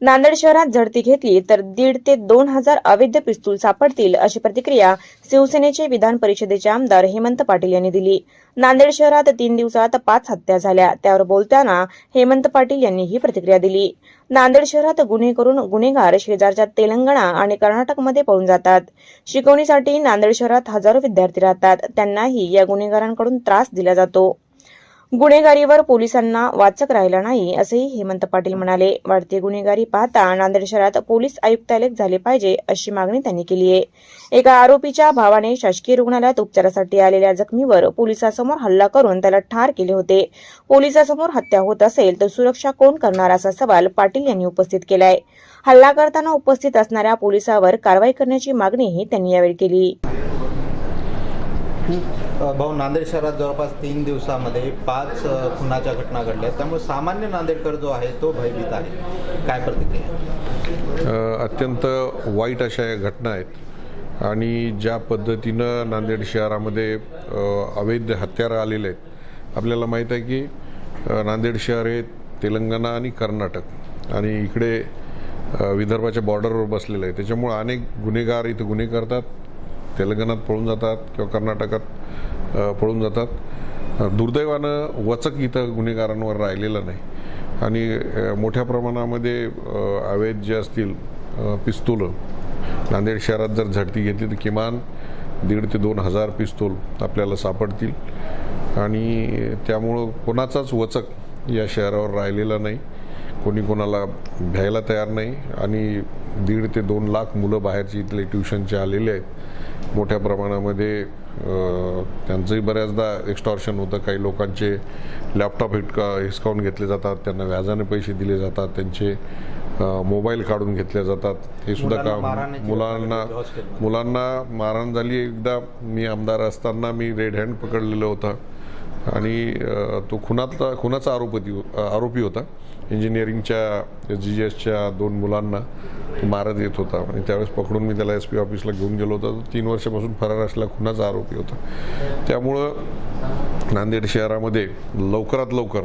नांदेड शहरात झडती घेतली तर 1,500 ते 2,000 अवैध पिस्तूल सापडतील, अशी प्रतिक्रिया शिवसेनेचे विधान परिषदेचे आमदार हेमंत पाटील यांनी दिली। नांदेड शहरात 3 दिवसात 5 हत्या झाल्या, त्यावर बोलताना हेमंत पाटील यांनी ही प्रतिक्रिया दिली। नांदेड शहरात गुन्हे करून गुन्हेगार शेजारच्या तेलंगणा आणि कर्नाटकमध्ये पळून जातात। शिकवणीसाठी नांदेड शहरात हजारो विद्यार्थी राहतात, त्यांनाही या गुन्हेगारांकडून त्रास दिला जातो। गुन्हेगारीवर पोलिसांना वाचक राहिला नाही, असेही हेमंत पाटील म्हणाले। वाढती गुन्हेगारी पाहता नांदेड शहरात पोलीस आयुक्तालय झाले पाहिजे, अशी मागणी त्यांनी केली आहे। एका आरोपीच्या भावाने शासकीय रुग्णालयात उपचारासाठी आलेल्या जखमीवर पोलिसांसमोर हल्ला करून त्याला ठार केले होते। पोलिसांसमोर हत्या होत असेल तर सुरक्षा कोण करणार, असा सवाल पाटील यांनी उपस्थित केलाय। हल्ला करताना उपस्थित असणाऱ्या पोलिसांवर कारवाई करण्याची मागणीही त्यांनी यावेळी केली। भाऊ, नांदेड शहरात जवळपास 3 दिवसामध्ये 5 खुनाच्या घटना घडल्या, त्यामुळे सामान्य नांदेडकर जो आहे तो भयभीत आहे। काय प्रतिक्रिया? अत्यंत वाईट अशा या घटना आहेत आणि ज्या पद्धतीनं नांदेड शहरामध्ये अवैध हत्यारं आलेले आहेत। आपल्याला माहीत आहे की नांदेड शहर हे तेलंगणा आणि कर्नाटक आणि इकडे विदर्भाच्या बॉर्डरवर बसलेलं आहे, त्याच्यामुळे अनेक गुन्हेगार इथे गुन्हे करतात, तेलंगणात पळून जातात किंवा कर्नाटकात पळून जातात। दुर्दैवानं वचक इथं गुन्हेगारांवर राहिलेलं नाही आणि मोठ्या प्रमाणामध्ये अवैध जे असतील पिस्तूल नांदेड शहरात जर झडती घेतली तर किमान 1,500 ते 2,000 पिस्तूल आपल्याला सापडतील आणि त्यामुळं कोणाचाच वचक या शहरावर राहिलेला नाही। कोणी कोणाला भ्यायला तयार नाही आणि 1.5 ते 2 लाख मुलं बाहेरची इथले ट्युशनचे आलेले आहेत। मोठ्या प्रमाणामध्ये त्यांचंही बऱ्याचदा एक्स्टॉर्शन होतं। काही लोकांचे लॅपटॉप हिसकावून घेतले जातात, त्यांना व्याजाने पैसे दिले जातात, त्यांचे मोबाईल काढून घेतले जातात। हे सुद्धा काम मुलांना मारहाण झाली। एकदा मी आमदार असताना मी रेड हँड पकडलेलं होतं आणि तो खुनाचा आरोपी होता। इंजिनिअरिंगच्या GGSच्या 2 मुलांना मारत येत होता आणि त्यावेळेस पकडून मी त्याला SP ऑफिसला घेऊन गेलो होतो। 3 वर्षापासून फरार असलेला खुनाचा आरोपी होता। त्यामुळं नांदेड शहरामध्ये लवकरात लवकर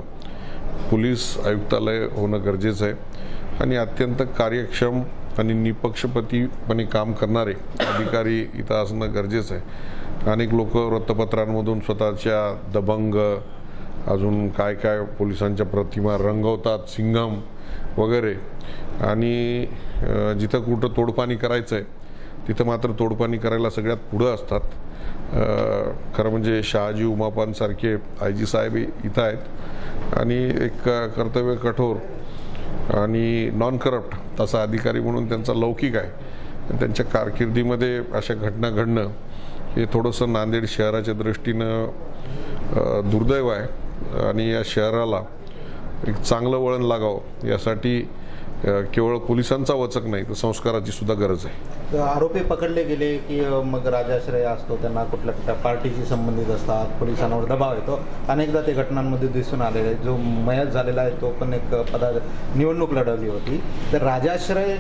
पोलीस आयुक्तालय होणं गरजेचं आहे आणि अत्यंत कार्यक्षम आणि निपक्षपातीपणे काम करणारे अधिकारी इथं असणं गरजेचं आहे। अनेक लोक वृत्तपत्रांमधून स्वतःच्या दबंग अजून काय पोलिसांच्या प्रतिमा रंगवतात, सिंघम वगैरे, आणि जिथं कुठं तोडपाणी करायचं आहे तिथं मात्र तोडपाणी करायला सगळ्यात पुढं असतात। खरं म्हणजे शहाजी उमापांसारखे IG साहेब इथं आहेत आणि एक कर्तव्य कठोर आणि नॉन करप्ट तसा अधिकारी म्हणून त्यांचा लौकिक आहे। त्यांच्या कारकिर्दीमध्ये अशा घटना घडणं हे थोडंसं नांदेड शहराच्या दृष्टीनं दुर्दैव आहे आणि या शहराला एक चांगलं वळण लागावं यासाठी केवळ पोलिसांचा वचक नाही तर संस्काराची सुद्धा गरज आहे। आरोपी पकडले गेले की मग राजाश्रय असतो, त्यांना कुठल्या पार्टीशी संबंधित असतात, पोलिसांवर दबाव येतो। अनेकदा ते घटनांमध्ये दिसून आलेले आहे। जो मयत झालेला आहे तो पण एक निवडणूक लढवली होती, तर राजाश्रय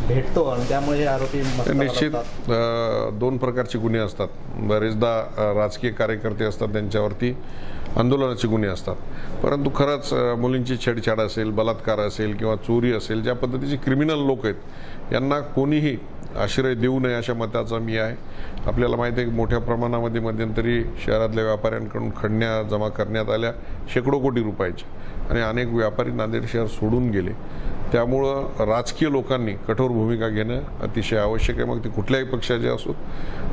भेटतो आणि त्यामुळे हे आरोपी निश्चित 2 प्रकारचे गुन्हे असतात। बरेचदा राजकीय कार्यकर्ते असतात, त्यांच्यावरती आंदोलनाचे गुन्हे असतात, परंतु खरंच मुलींची छेडछाड असेल, बलात्कार असेल किंवा चोरी असेल, ज्या पद्धतीचे क्रिमिनल लोक आहेत यांना कोणीही आश्रय देऊ नये अशा मताचा मी आहे। आपल्याला माहिती आहे की मोठ्या प्रमाणामध्ये मध्यंतरी शहरातल्या व्यापाऱ्यांकडून खंडण्या जमा करण्यात आल्या शेकडो कोटी रुपयाच्या आणि अनेक व्यापारी नांदेड शहर सोडून गेले। त्यामुळं राजकीय लोकांनी कठोर भूमिका घेणं अतिशय आवश्यक आहे, मग ते कुठल्याही पक्षाचे असोत।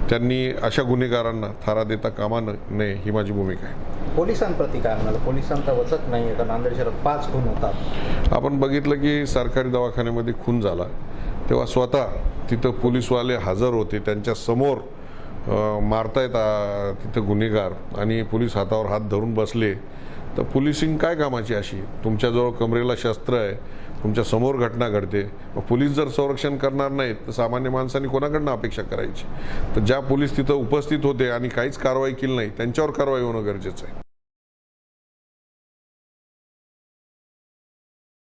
त्यांनी अशा गुन्हेगारांना थारा देता कामा नये ही माझी भूमिका आहे। पोलिसांप्रती काय म्हणाल? पोलिसांचा वचक नाही आहे, तर नांदेड शहरात 5 खून होतात। आपण बघितलं की सरकारी दवाखान्यामध्ये खून झाला तेव्हा स्वतः तिथं पोलीसवाले हजर होते, त्यांच्या समोर मारतायत तिथं गुन्हेगार आणि पोलीस हातावर हात धरून बसले, तर पोलिसिंग काय कामाची अशी? तुमच्याजवळ कमरेला शस्त्र आहे, तुमच्या समोर घटना घडते, पोलीस जर संरक्षण करणार नाहीत तर सामान्य माणसांनी कोणाकडनं अपेक्षा करायची? तर ज्या पोलीस तिथं उपस्थित होते आणि काहीच कारवाई केली नाही त्यांच्यावर कारवाई होणं गरजेचं आहे।